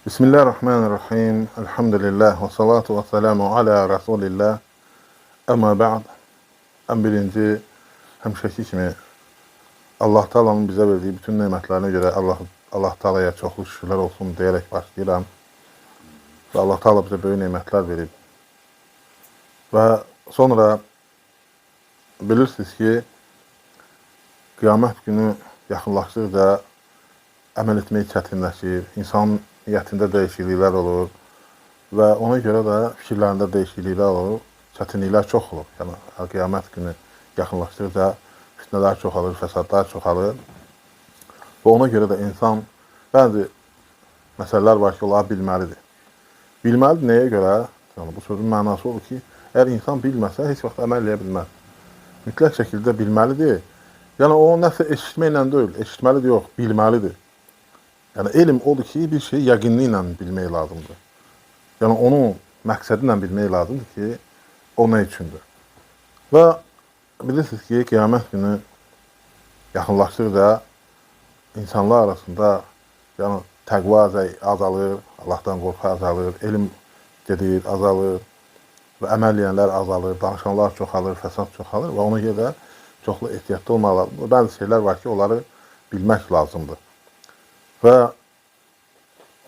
Bismillahirrahmanirrahim. Elhamdülillah və salatu və selamu alə Rasulillah. Əmə bə'd. Ən birinci, həmişəki kimi Allah Taala'nın bizə verdiyi bütün nemətlərinə görə Allah Taala'ya çoxlu şükürlər olsun deyərək başlayıram. Və Allah Taala bizə böyük nemətlər verib. Və sonra bilirsiniz ki, qiyamət günü yaxınlaşdıqca əməl etmək çətinləşir, insanın niyyətində dəyişikliklər olur və ona görə də fikirlərində dəyişikliklər olur, çətinliklər çox olur. Yəni, qiyamət günü yaxınlaşdıqca fitnələr çoxalır, fəsadlar çoxalır və ona görə də insan bəzi məsələlər var ki, onları bilməlidir. Bilməlidir nəyə görə? Yəni, bu sözün mənası olur ki, əgər insan bilməsə, heç vaxt əməl edə bilməz. Mütləq şəkildə bilməlidir. Yəni, o nəsə eşitməklə deyil, eşitməlidir yox, bilməlidir. Yəni, elm odur ki, bir şeyi yəqinliklə bilmək lazımdır. Yəni, onun məqsədinlə bilmək lazımdır ki, o nə üçündür. Və bilirsiniz ki, qiyamət günü yaxınlaşdıqca insanlar arasında yəni, təqva azalır, Allahdan qorxu azalır, elm gedir, azalır və əməl edənlər azalır, danışanlar çoxalır, fəsad çoxalır və ona görə çoxlu ehtiyatlı olmaq lazımdır. Bəzi şeylər var ki, onları bilmək lazımdır. Və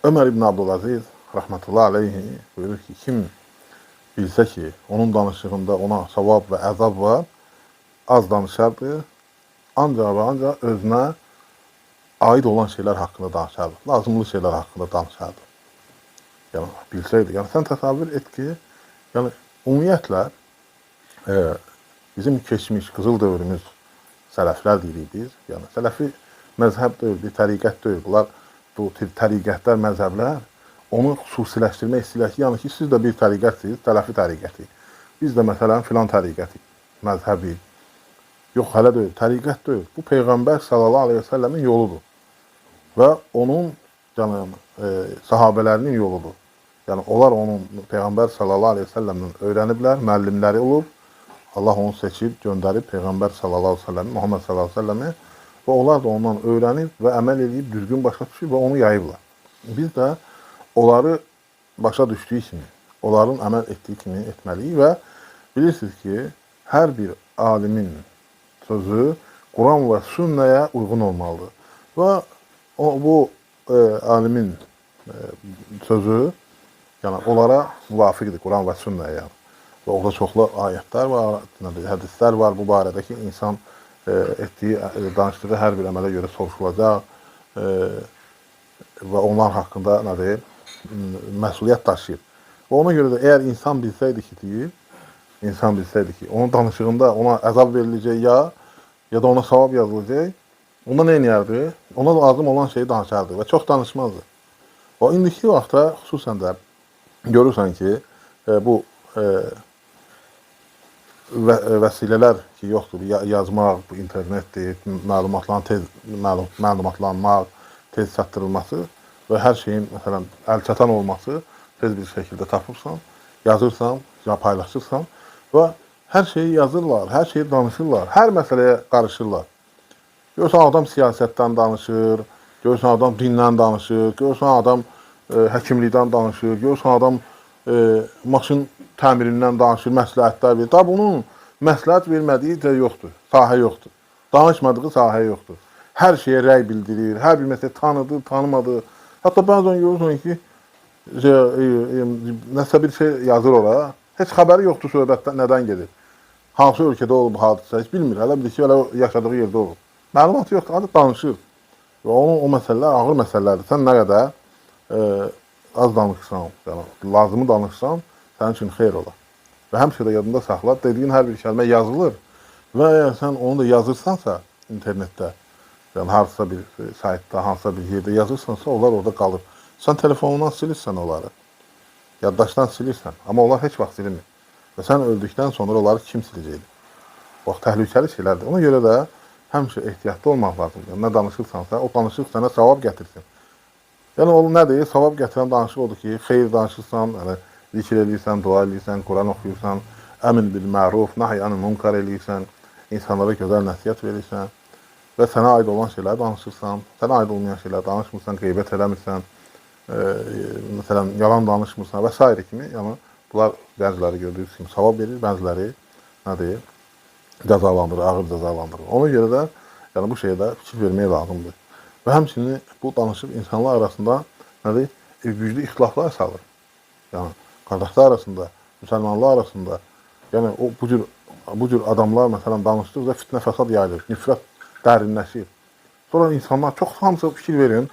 Ömər ibn Abdülaziz, rahmetullahi aleyhi, buyurur ki, kim bilsə ki, onun danışığında ona savab və əzab var, az danışardı, ancaq və ancaq özünə aid olan şeylər haqqında danışardı, lazımlı şeylər haqqında danışardı. Yəni, bilsəydi. Yəni, sən təsavvür et ki, yəni, ümumiyyətlə, bizim keçmiş, qızıl dövrümüz sələflər deyirik biz. Yəni, sələfi məzhəb deyil, təriqət deyil. Bunlar, bu təriqətlər, məzhəblər onu xüsusiləşdirmək istəyirlər ki, yəni ki, siz də bir təriqətsiniz, sələfi təriqəti. Biz də məsələn filan təriqəti, məzhəbi. Yox, hələ deyil, təriqət deyil. Bu Peyğəmbər sallallahu aleyhi və səlləmin yoludur. Və onun sahabələrinin yoludur. Yəni, onlar onun Peyğəmbər sallallahu aleyhi və səlləmdən öyrəniblər, müəllimləri olub. Allah onu seçib, göndərib Peyğəmbər sallallahu aleyhi və səlləmi, Muhammed sallallahu aleyhi və səlləmi və onlar da ondan öyrənib və əməl edib, düzgün başa düşüb və onu yayıblar. Biz də onları başa düşdüyü kimi, onların əməl etdiyi kimi etməliyik və bilirsiniz ki, hər bir alimin sözü Quran və sünnəyə uyğun olmalıdır. Və bu alimin sözü yəni, onlara müvafiqdir Quran və sünnəyə. Yəni. Və orada çoxlu ayətlər var, hədislər var bu barədə ki, insan etdiyi, danışdığı hər bir əmələ görə soruşulacaq və onlar haqqında nə deyil, məsuliyyət daşıyır. Və ona görə də əgər insan bilsəydi ki, deyil, insan bilsəydi ki, onun danışığında ona əzab veriləcək ya da ona savab yazılacaq, onda nə edərdi? Ona lazım olan şeyi danışardı və çox danışmazdı. Və indiki vaxtda xüsusən də görürsən ki, bu vəsilələr ki, yoxdur, yazmaq, internetdir, məlumatlanmaq, tez çatdırılması və hər şeyin, məsələn, əlçatan olması tez bir şəkildə tapırsan, yazırsan, ya paylaşırsan və hər şeyi yazırlar, hər şeyi danışırlar, hər məsələyə qarışırlar. Görürsən, adam siyasətdən danışır, görürsən, adam dindən danışır, görürsən, adam həkimlikdən danışır, görürsən, adam maşın təmirindən danışır, məsləhətlər verir. Da bunun məsləhət vermədiyi də yoxdur, sahə yoxdur. Danışmadığı sahə yoxdur. Hər şeyə rəy bildirir, hər bir məsələ tanıdı, tanımadı. Hətta bəzən görürsən ki, nəsə bir şey yazır ora, heç xəbəri yoxdur söhbətdən nədən gedir. Hansı ölkədə olub hadisə, heç bilmir. Hələ bir ki, yaşadığı yerdə olub. Məlumat yoxdur, adı danışır. Və onun o məsələlər ağır məsələlərdir. Sən nə qədər az danışsan, yəni, lazımı danışsan, sənin üçün xeyr olar. Və həmişə də yadında saxla, dediyin hər bir kəlmə yazılır və əgər sən onu da yazırsansa internetdə, yəni hansısa bir saytda, hansısa bir yerdə yazırsansa, onlar orada qalır. Sən telefonundan silirsən onları, yaddaşdan silirsən, amma onlar heç vaxt silinmir. Və sən öldükdən sonra onları kim siləcəkdir? Bax, təhlükəli şeylərdir. Ona görə də həmişə ehtiyatlı olmaq lazımdır. Nə danışırsansa, o danışıq sənə savab gətirsin. Yəni, o nədir? Savab gətirən danışıq odur ki, xeyir danışırsan, zikr edirsən, dua edirsən, Quran oxuyursan, əmin bil məruf, nahy anil munkar edirsən, insanlara gözəl nəsihət verirsən və sənə aid olan şeyləri danışırsan, sənə aid olmayan şeyləri danışmırsan, qeybət eləmirsən məsələn, yalan danışmırsan və s. kimi, yəni bunlar bəziləri gördüyünüz kimi savab verir, bəziləri nədir, cəzalandırır, ağır cəzalandırır. Ona görə də yəni bu şeydə fikir vermək lazımdır. Və həmçinin bu danışıb insanlar arasında nədir, güclü ixtilaflar salır. Yəni qardaşlar arasında, müsəlmanlar arasında, yəni o bu cür adamlar məsələn danışdıqca fitnə fəsad yayılır, nifrət dərinləşir. Sonra insanlar çox hamısı fikir verin.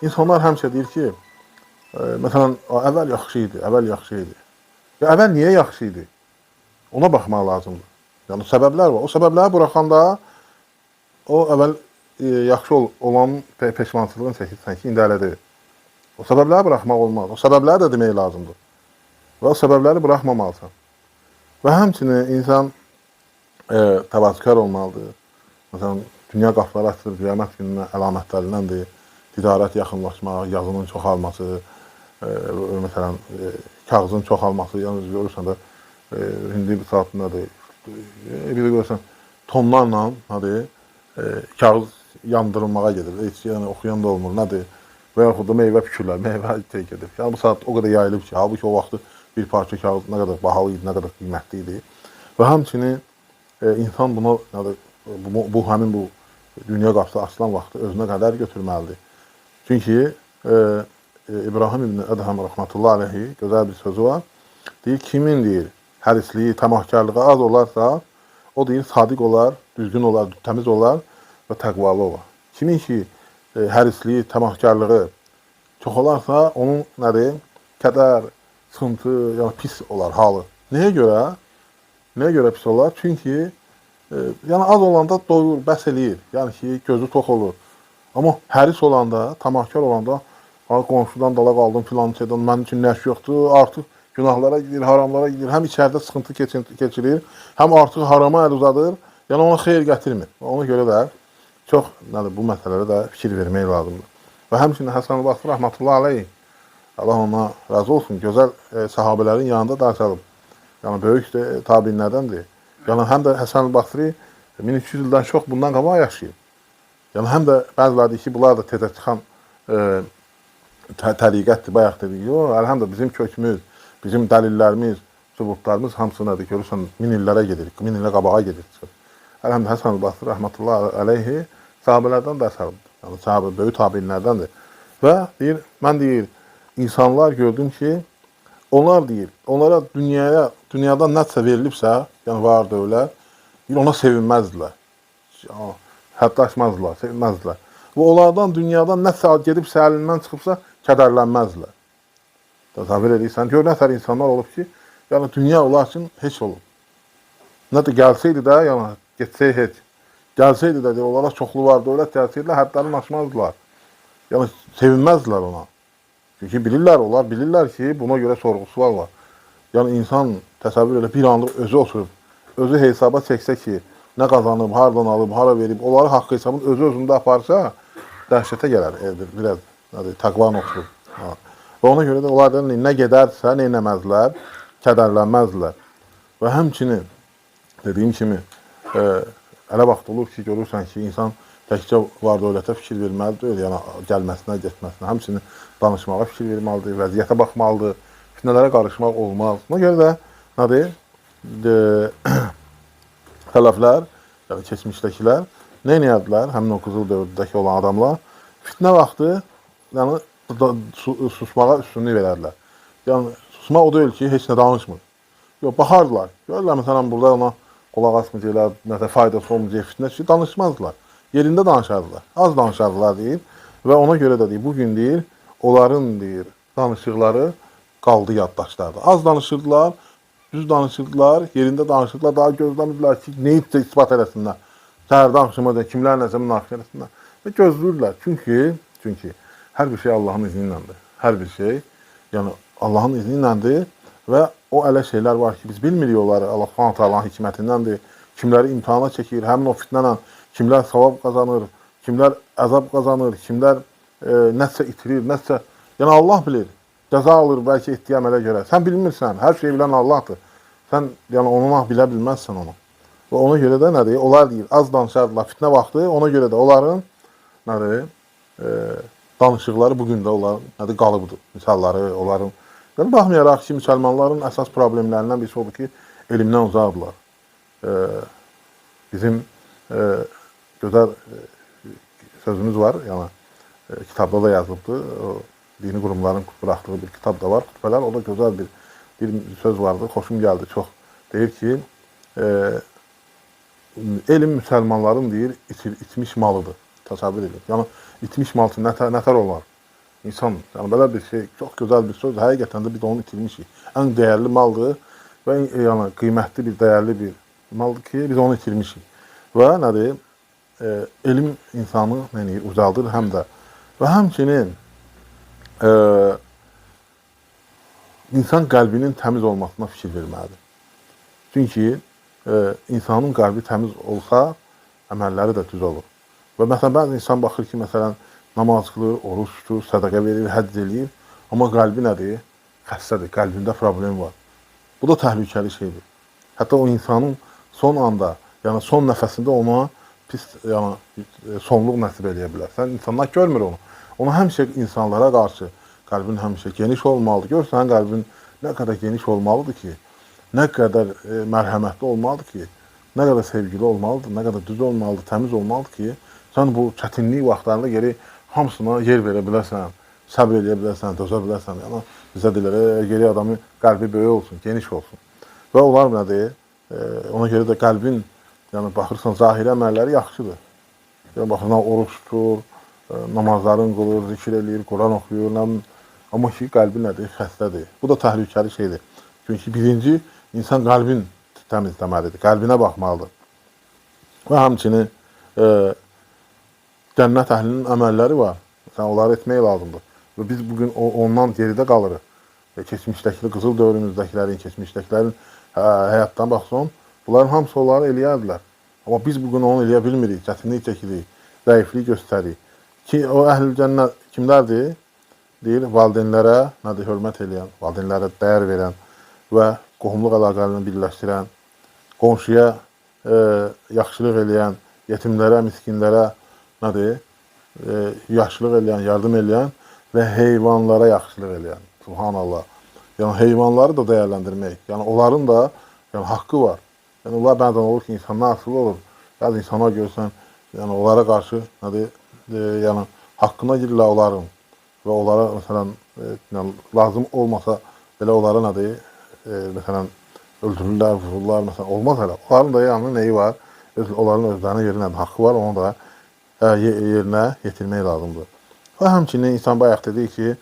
İnsanlar həmişə deyir ki, məsələn, əvvəl yaxşı idi, əvvəl yaxşı idi. Ya əvvəl niyə yaxşı idi? Ona baxmaq lazımdır. Yəni səbəblər var. O səbəbləri buraxanda o əvvəl yaxşı olan peşmançılığını çəkirsən ki, indi elə deyil. O səbəbləri buraxmaq olmaz. O səbəbləri də demək lazımdır. Və o səbəbləri buraxmamalısan. Və həmçinin insan təvazökar olmalıdır. Məsələn, dünya qapıları açılır, qiyamət gününün əlamətlərindəndir. Ticarət yaxınlaşmaq, yazının çoxalması, məsələn, kağızın çoxalması, yəni görürsən də, indi bir saatındadır. Bir də görürsən, tonlarla kağız yandırılmağa gedir. Heç yəni oxuyan da olmur, nədir? Və yaxud da meyvə pükürlər, meyvə tek edir. Yəni bu saat o qədər yayılıb ki, halbuki o vaxtı bir parça kağız nə qədər bahalı idi, nə qədər qiymətli idi. Və həmçinin insan buna, həmin bu dünya qapısı açılan vaxtı özünə qədər götürməlidir. Çünki İbrahim ibn Ədhəm rəhmətullah aleyhi gözəl bir sözü var. Deyir, kimin deyir, hərisliyi, təmahkarlığı az olarsa, o deyir, sadiq olar, düzgün olar, təmiz olar və təqvalı olar. Kimin ki, hərisliyi, təmahkarlığı çox olarsa, onun nədir, kədər, sıxıntı, yəni pis olar halı. Nəyə görə? Nəyə görə pis olar? Çünki yəni az olanda doyur, bəs eləyir. Yəni ki, gözü tox olur. Amma həris olanda, tamahkar olanda, qonşudan dala qaldım, filan şeydən, mənim üçün nəş yoxdur, artıq günahlara gidir, haramlara gidir, həm içəridə sıxıntı keçirir, həm artıq harama əl uzadır, yəni ona xeyir gətirmir. Ona görə də çox bu məsələlərə də fikir vermək lazımdır. Və həmçinin Həsən Basri rəhmətullah aleyh, Allah ona razı olsun, gözəl sahabələrin yanında ders alıb. Yəni böyük tabinlərdəndir. Yəni həm də Həsən Basri 1300 ildən çox bundan qabaq yaşayıb. Yəni həm də bəziləri ki, bunlar da tezə çıxan təriqətdir, bayaq dedik. Yox, əlhəmdə bizim kökümüz, bizim dəlillərimiz, sübutlarımız hamısı nədir? Görürsən, 1000 illərə gedir, 1000 ilə qabağa gedir. Əlhəmdə Həsən Basri rəhmətullah aleyhi sahabələrdən dərs alıb. Yəni sahabə böyük tabinlərdəndir. Və deyir, mən deyir, insanlar gördüm ki, onlar deyir, onlara dünyada nəsə verilibsə, yəni var dövlət, ona sevinməzdilər. Həddləşməzdilər, sevinməzdilər. Və onlardan dünyadan nəsə gedibsə, əlindən çıxıbsa, kədərlənməzdilər. Təsəvvür edirsən, gör nəfər insanlar olub ki, yəni dünya onlar üçün heç olub. Nə də gəlsəydi də, yəni getsəydi heç. Gəlsəydi də, onlara çoxlu var dövlət gəlsəydilər, həddlərini aşmazdılar. Yəni sevinməzdilər ona. Çünki bilirlər, onlar bilirlər ki, buna görə sorğu-sual var. Yəni insan təsəvvür elə bir anlıq özü oturub, özü hesaba çəksə ki, nə qazanıb, hardan alıb, hara verib, onları haqq hesabını özü-özündə aparsa, dəhşətə gələr, biraz təqvan oturub. Və ona görə də onlardan nə gedərsə, nə eləməzlər, kədərlənməzlər. Və həmçinin, dediyim kimi, elə vaxt olur ki, görürsən ki, insan təkcə var dövlətə fikir verməlidir, yəni gəlməsinə, getməsinə, həmçinin danışmağa fikir verməlidir, vəziyyətə baxmalıdır, fitnələrə qarışmaq olmaz. Buna görə də, nədir, tələflər, yəni keçmişdəkilər, nə eləyərdilər, həmin o qızıl dövründəki olan adamlar, fitnə vaxtı, yəni susmağa üstünlük verərdilər. Yəni, susmaq o deyil ki, heç nə danışmır. Yox, baxardılar. Görürlər, məsələn, burada ona qolaq asmayacaqlar, nəsə faydası olmayacaq fitnə ki, danışmazdılar. Yerində danışardılar, az danışardılar deyir və ona görə də deyir, bugün deyir, onların deyir, danışıqları qaldı yaddaşlarda. Az danışırdılar, düz danışırdılar, yerində danışırdılar, daha gözləmirdilər ki, neyi ispat eləsinlər. Səhərdən axşama da kimlər nəsə münaqişə eləsinlər. Və gözləyirlər, çünki hər bir şey Allahın izni iləndir. Hər bir şey, yəni Allahın izni iləndir və o elə şeylər var ki, biz bilmirik onları, Allah Subhanahu taala'nın hikmətindəndir. Kimləri imtahana çəkir, həmin o fitnələ kimlər savab qazanır, kimlər əzab qazanır, kimlər nəsə itirir, nəsə, yəni Allah bilir. Cəza alır bəlkə etdiyi əmələ görə. Sən bilmirsən, hər şeyi bilən Allahdır. Sən yəni onu bilə bilməzsən onu. Və ona görə də onlar deyir, az danışardılar fitnə vaxtı, ona görə də onların danışıqları bugün də onların qalıbıdır. Misalları, onların. Yəni, baxmayaraq ki, müsəlmanların əsas problemlərindən birisi odur ki, elmdən uzaqdırlar. Bizim gözəl sözümüz var, yəni kitabda da yazılıbdır. O, dini qurumların buraxdığı bir kitab da var, xütbələr. O da gözəl bir söz vardır, xoşum gəldi çox. Deyir ki, elm müsəlmanların deyir, itmiş malıdır. Təsəvvür edin. Yəni, itmiş mal üçün nətər olar? İnsan, yəni belə bir şey, çox gözəl bir söz. Həqiqətən də biz onu itirmişik. Ən dəyərli maldır və yəni qiymətli bir, dəyərli bir maldır ki, biz onu itirmişik. Və nədir? Elm insanı ucaldır həm də. Və həmçinin insan qəlbinin təmiz olmasına fikir verməlidir. Çünki insanın qəlbi təmiz olsa, əməlləri də düz olur. Və məsələn, bəzi insan baxır ki, məsələn, namaz qılır, oruç tutur, sədaqə verir, həcc eləyir, amma qəlbi nədir? Xəstədir, qəlbində problem var. Bu da təhlükəli şeydir. Hətta o insanın son anda, yəni son nəfəsində ona pis, yəni sonluq nəsib eləyə bilər. Sən insanlar görmür onu. Onu həmişə insanlara qarşı qəlbin həmişə geniş olmalıdır. Görsən, qəlbin nə qədər geniş olmalıdır ki, nə qədər mərhəmətli olmalıdır ki, nə qədər sevgili olmalıdır, nə qədər düz olmalıdır, təmiz olmalıdır ki, sən bu çətinlik vaxtlarında geri hamısına yer verə bilərsən, səbr edə bilərsən, dözə bilərsən. Yəni, bizə deyirlər, geri adamın qəlbi böyük olsun, geniş olsun. Və onlar nədir? Ona görə də qəlbin, yəni baxırsan, zahiri əməlləri yaxşıdır. Yəni, baxırsan, oruç tutur, namazların qılır, zikir eləyir, Quran oxuyur, amma ki, qəlbi nədir? Xəstədir. Bu da təhlükəli şeydir. Çünki birinci, insan qəlbin təmizləməlidir, qəlbinə baxmalıdır. Və həmçinin cənnət əhlinin əməlləri var. Sən onları etmək lazımdır. Və biz bugün ondan geridə qalırıq. Keçmişdəki, qızıl dövrümüzdəkilərin, keçmişdəkilərin həyatdan baxsan, bunların hamısı onları eləyərdilər. Amma biz bugün onu eləyə bilmirik, çətinlik çəkirik, zəiflik göstəririk. Ki, o əhl-i cənnət kimlərdir? Deyir, valideynlərə hörmət eləyən, valideynlərə dəyər verən və qohumluq əlaqələrini birləşdirən, qonşuya yaxşılıq eləyən, yetimlərə, miskinlərə yaxşılıq eləyən, yardım eləyən və heyvanlara yaxşılıq eləyən. Subhanallah. Yəni, heyvanları da dəyərləndirmək. Yəni, onların da haqqı var. Yəni, onlar bəzən olur ki, insanlar asılı olur. Bəzi insanlar görürsən, yəni, onlara qarşı yəni, haqqına girirlər onların və onlara, məsələn, lazım olmasa belə onlara məsələn, öldürürlər, vururlar, məsələn, olmaz hələ. Onların da yəni nəyi var? Onların özlərinin yerinə haqqı var, onu da yerinə yetirmək lazımdır. Və həmçinin insan bayaq dedi ki,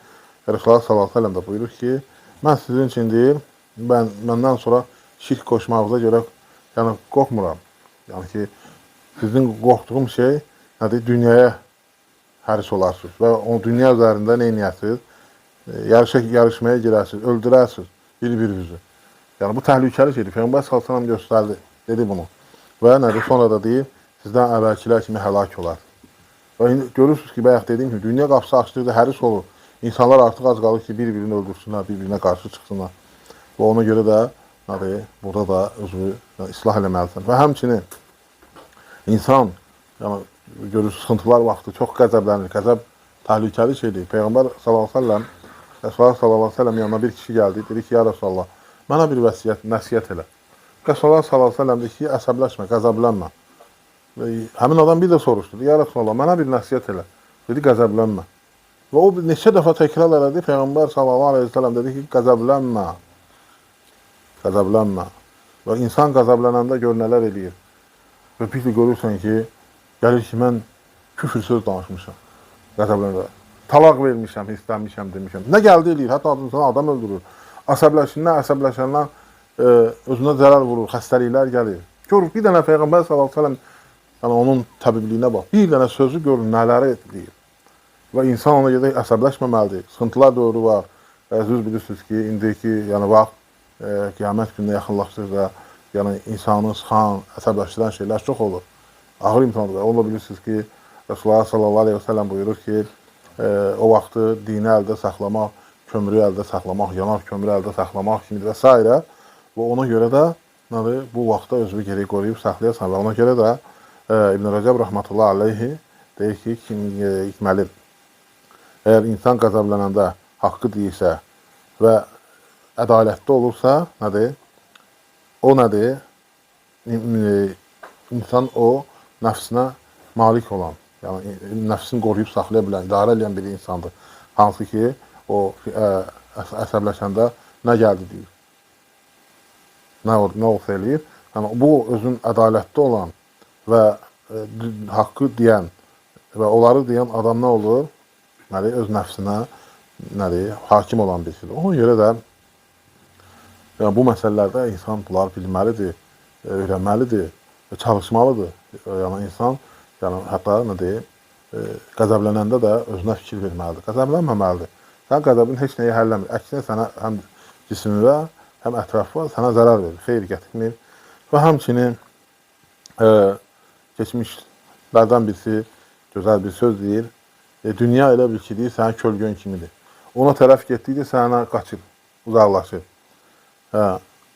Resulullah s.ə.v də buyurur ki, mən sizin üçün deyir, məndən sonra şirk qoşmağınıza görə qorxmuram. Yəni ki, sizin qorxduğum şey dünyaya həris olarsınız və o dünya üzərində nə edəsiniz? Yarışmaya girərsiniz, öldürərsiniz bir-birinizi. Yəni, bu təhlükəli şeydir. Peyğəmbər s.ə.v göstərdi, dedi bunu. Və sonra da deyir, sizdən əvvəlkilər kimi həlak olar. Və görürsünüz ki, bayaq dediyim kimi, dünya qapısı açdıqda həris olur. İnsanlar artıq az qalır ki, bir-birini öldürsünlər, bir-birinə qarşı çıxsınlar. Və ona görə də burada da özünü islah eləməlisən. Və həmçinin insan, görürsünüz, sıxıntılar vaxtı çox qəzəblənir. Qəzəb təhlükəli şeydir. Peyğəmbər s.ə.v, Resulullah s.ə.v yanına bir kişi gəldi, dedi ki, ya Resulullah, mənə bir nəsiyyət elə. Resulullah s.ə.v dedi ki, əsəbləşmə, qəzəblənmə. Həmin adam bir də soruşdu, ya Resulullah, mənə bir nəsiyyət elə. Dedi, qəzəblənmə. Və o neçə dəfə təkrar elədi, Peyğəmbər s.ə.v dedi ki, qəzəblənmə. Qəzəblənmə. Və insan qəzəblənəndə gör nələr eləyir. Və bir də görürsən ki, gəlir ki, mən küfür söz danışmışam. Qəzəblənmə. Talaq vermişəm, istənmişəm, demişəm. Nə gəldi eləyir, hətta adam öldürür. Əsəbləşəndən özünə zərər vurur, xəstəliklər gəlir. Görür, bir dənə Peyğəmbər s.ə.v onun təbibliyinə bax, bir dənə sözü görür, nələri deyir. Və insan ona görə əsəbləşməməlidir. Sıxıntılar dövrü var. Düz bilirsiniz ki, indiki vaxt qiyamət gününə yaxınlaşdıqca insanı sıxan, əsəbləşdirən şeylər çox olur. Ağır imtihandır. Onu da bilirsiniz ki, Resulullah s.ə.v buyurur ki, o vaxtı dini əldə saxlamaq, kömürü əldə saxlamaq, yanar kömürü əldə saxlamaq kimidir və s. Və ona görə də bu vaxtda özünü geri qoruyub saxlayasan və ona görə də İbn Rəcəb rəhmətullah aleyhi deyir ki, etməli Əgər insan qəzəblənəndə haqqı deyirsə və ədalətli olursa, nədir? O nədir? İnsan o nəfsinə malik olan, yəni nəfsini qoruyub saxlaya bilən, idarə edən bir insandır. Hansı ki, o əsəbləşəndə nə gəldi deyir, nə olsa eləyir. Yəni, bu özün ədalətli olan və haqqı deyən və onları deyən adam nə olur? Nədir? Öz nəfsinə hakim olan birisidir. Ona görə də yəni, bu məsələlərdə insan bunları bilməlidir, öyrənməlidir, çalışmalıdır. Yəni, insan hətta qəzəblənəndə də özünə fikir verməlidir. Qəzəblənməməlidir. Sən qəzəbin heç nəyi həlləmir. Əksinə sənə həm cisimə, həm ətrafa sənə zərər verir, xeyir gətirmir. Və həmçinin keçmişlərdən birisi gözəl bir söz deyir. Dünya elə bil ki, deyir, sənin kölgön kimidir. Ona tərəf getdikdə sənə qaçır, uzaqlaşır.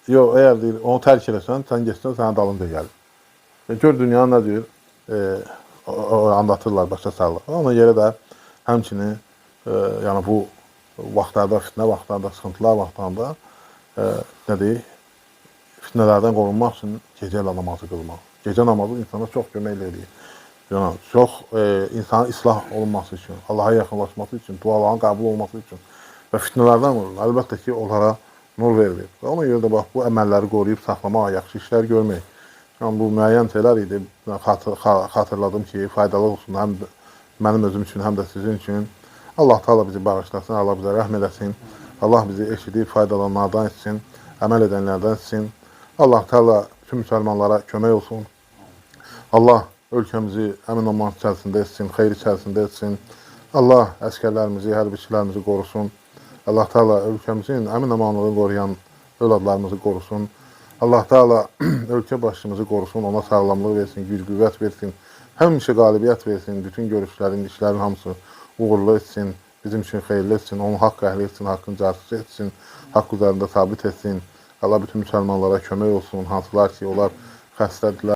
Yox, əgər deyir, onu tərk eləsən, sən geçsən, sənə dalınca gəlir. Gör dünya nə deyir, anlatırlar, başa salırlar. Ona görə də həmçinin yəni bu vaxtlarda, fitnə vaxtlarda, sıxıntılar vaxtlarında fitnələrdən qorunmaq üçün gecə namazı qılmaq. Gecə namazı insana çox kömək edir. Yəni, çox insanın islah olunması üçün, Allaha yaxınlaşması üçün, duaların qəbul olması üçün və fitnələrdən qorunur. Əlbəttə ki, onlara nur verilir. Və ona görə də bax, bu əməlləri qoruyub saxlamaq, yaxşı işlər görmək. Yəni, bu müəyyən şeylər idi. Xatırladım ki, faydalı olsun həm mənim özüm üçün, həm də sizin üçün. Allah Teala bizi bağışlasın, Allah bizə rəhm eləsin. Allah bizi eşidib faydalananlardan etsin, əməl edənlərdən etsin. Allah Teala bütün müsəlmanlara kömək olsun. Allah ölkəmizi əmin-aman içərisində etsin, xeyir içərisində etsin. Allah əskərlərimizi, hərbiçilərimizi qorusun. Allah Teala ölkəmizin əmin-amanlığını qoruyan övladlarımızı qorusun. Allah Teala ölkə başçımızı qorusun, ona sağlamlıq versin, güc-qüvvət versin. Həmişə qalibiyyət versin, bütün görüşlərin, işlərin hamısı uğurlu etsin, bizim üçün xeyirli etsin, onu haqq əhli etsin, haqqın carisi etsin, haqq üzərində sabit etsin. Allah bütün müsəlmanlara kömək olsun, hansılar ki, onlar xəstədirlər.